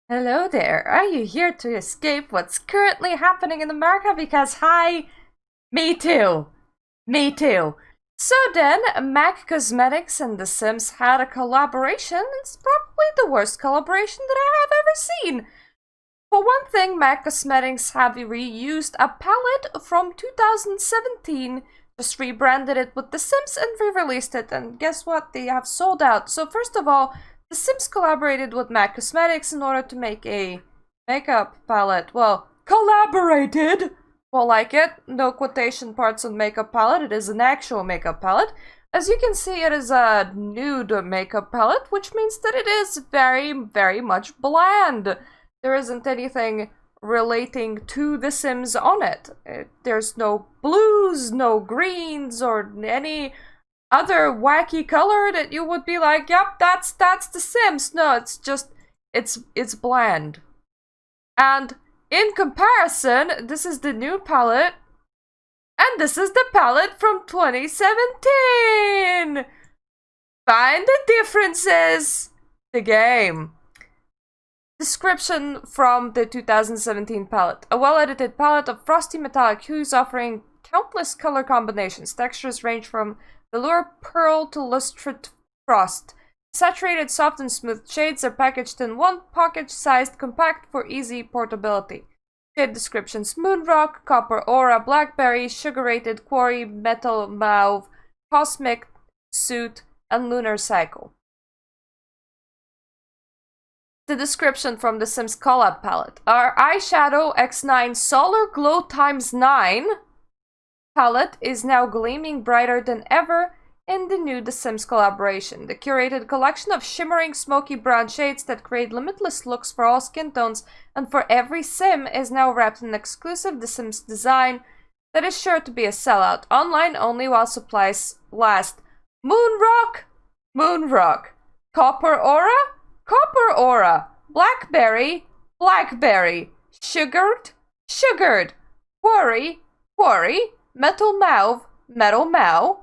Hello there. Are you here to escape what's currently happening in America? Because hi, me too. Me too. So then, MAC Cosmetics and The Sims had a collaboration. It's probably the worst collaboration that I have ever seen. For one thing, MAC Cosmetics have reused a palette from 2017, just rebranded it with The Sims and re-released it, and guess what? They have sold out. So first of all, The Sims collaborated with MAC Cosmetics in order to make a makeup palette. Well, collaborated! Well, like it. No quotation parts on makeup palette. It is an actual makeup palette. As you can see, it is a nude makeup palette, which means that it is very, very much bland. There isn't anything relating to The Sims on it. There's no blues, no greens, or any other wacky color that you would be like, yep, that's The Sims. No, it's just, it's bland. And in comparison, this is the new palette, and this is the palette from 2017! Find the differences! The game. Description from the 2017 palette. A well-edited palette of frosty metallic hues offering countless color combinations. Textures range from velour pearl to lustrate frost. Saturated, soft, and smooth shades are packaged in one pocket-sized compact for easy portability. Shade descriptions: Moonrock, Copper Aura, Blackberry, Sugar-Rated, Quarry, Metal Mauve, Cosmic, Suit, and Lunar Cycle. The description from the Sims Collab palette. Our eyeshadow X9 Solar Glow x 9 palette is now gleaming brighter than ever in the new The Sims collaboration. The curated collection of shimmering smoky brown shades that create limitless looks for all skin tones and for every sim is now wrapped in an exclusive The Sims design that is sure to be a sellout. Online only while supplies last. Moonrock! Moonrock. Copper Aura? Copper Aura. Blackberry? Blackberry. Sugared? Sugared. Quarry? Quarry. Metal Mauve? Metal Mau.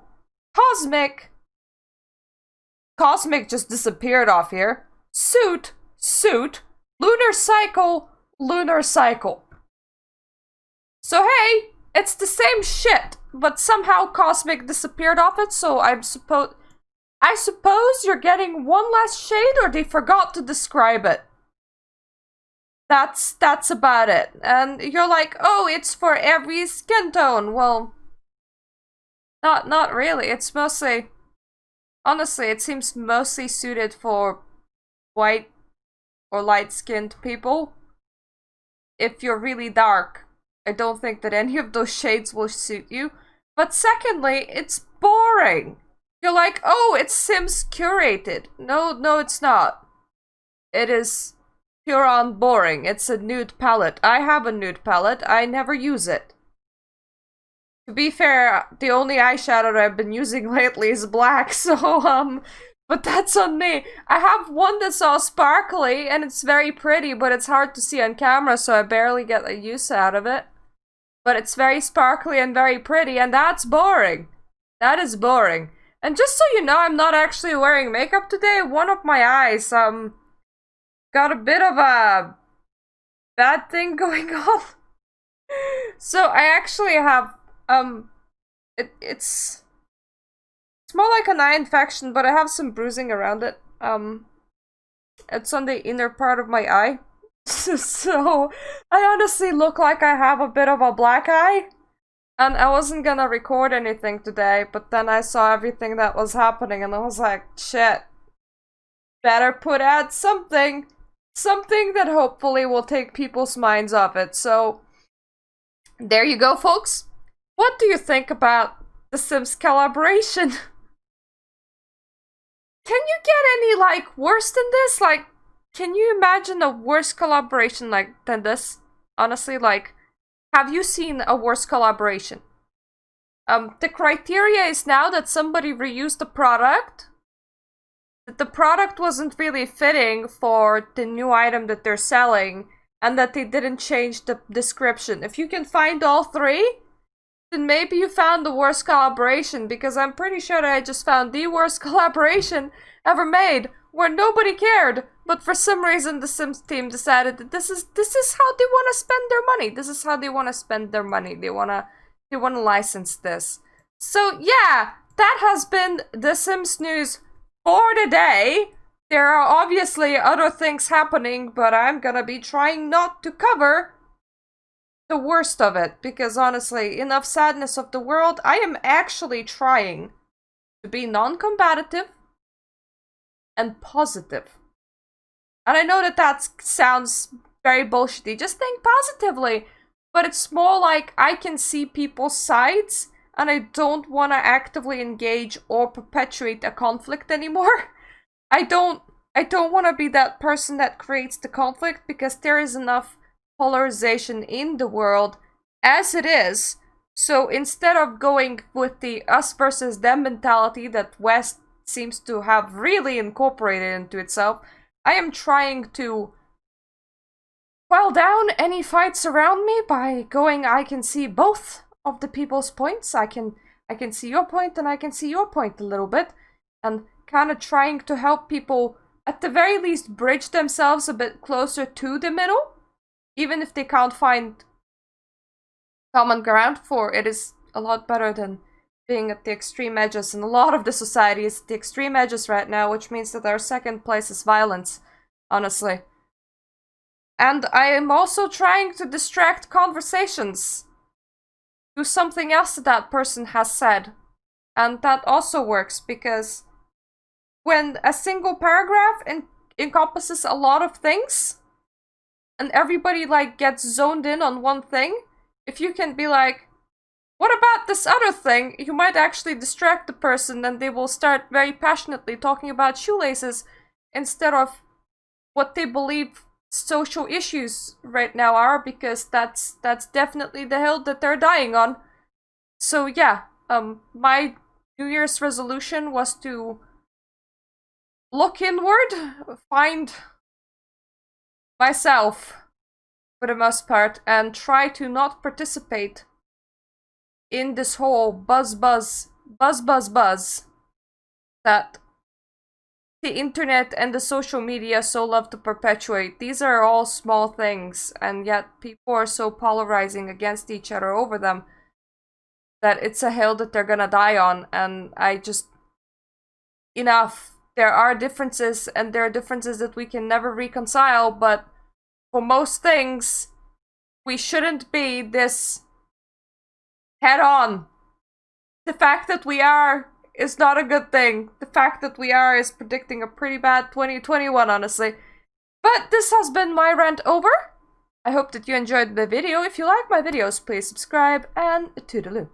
Cosmic. Cosmic just disappeared off here. Suit. Suit. Lunar Cycle. Lunar Cycle. So hey, it's the same shit, but somehow Cosmic disappeared off it, so I suppose you're getting one less shade, or they forgot to describe it. That's about it. And you're like, oh, it's for every skin tone. Well, not really. It's mostly, honestly, it seems mostly suited for white or light-skinned people. If you're really dark, I don't think that any of those shades will suit you. But secondly, it's boring. You're like, oh, it's Sims curated. No, it's not. It is pure on boring. It's a nude palette. I have a nude palette. I never use it. To be fair, the only eyeshadow that I've been using lately is black, so, but that's on me. I have one that's all sparkly, and it's very pretty, but it's hard to see on camera, so I barely get a use out of it. But it's very sparkly and very pretty, and that's boring. That is boring. And just so you know, I'm not actually wearing makeup today. One of my eyes, got a bit of a bad thing going on. So I actually have, it's more like an eye infection, but I have some bruising around it. It's on the inner part of my eye. So I honestly look like I have a bit of a black eye. And I wasn't gonna record anything today, but then I saw everything that was happening and I was like, shit. Better put out something. Something that hopefully will take people's minds off it. So, there you go, folks. What do you think about The Sims collaboration? Can you get any, like, worse than this? Like, can you imagine a worse collaboration than this? Honestly, like, have you seen a worse collaboration? The criteria is now that somebody reused the product, that the product wasn't really fitting for the new item that they're selling, and that they didn't change the description. If you can find all three, then maybe you found the worst collaboration, because I'm pretty sure that I just found the worst collaboration ever made. where nobody cared, but for some reason the Sims team decided that this is how they want to spend their money. This is how they want to spend their money. They wanna license this. So yeah, that has been the Sims news for today. There are obviously other things happening, but I'm gonna be trying not to cover the worst of it, because honestly, enough sadness of the world. I am actually trying to be non-combative and positive. And I know that sounds very bullshitty. Just think positively. But it's more like I can see people's sides, and I don't want to actively engage or perpetuate a conflict anymore. I don't want to be that person that creates the conflict, because there is enough polarization in the world as it is. So instead of going with the us versus them mentality that West seems to have really incorporated into itself, I am trying to quell down any fights around me by going, I can see both of the people's points. I can see your point and I can see your point a little bit, and kind of trying to help people at the very least bridge themselves a bit closer to the middle, even if they can't find common ground for it. Is a lot better than being at the extreme edges, and a lot of the society is at the extreme edges right now, which means that our second place is violence, honestly. And I am also trying to distract conversations to something else that person has said, and that also works, because when a single paragraph encompasses a lot of things, and everybody like gets zoned in on one thing, if you can be like, what about this other thing? You might actually distract the person, and they will start very passionately talking about shoelaces instead of what they believe social issues right now are, because that's definitely the hill that they're dying on. So yeah, my New Year's resolution was to look inward, find myself for the most part, and try to not participate in this whole buzz that the internet and the social media so love to perpetuate. These are all small things, and yet people are so polarizing against each other over them that it's a hill that they're gonna die on. And I just, enough. There are differences, and there are differences that we can never reconcile, but for most things, we shouldn't be this head-on. The fact that we are is not a good thing. The fact that we are is predicting a pretty bad 2021, honestly. But this has been my rant over. I hope that you enjoyed the video. If you like my videos, please subscribe, and toodaloo.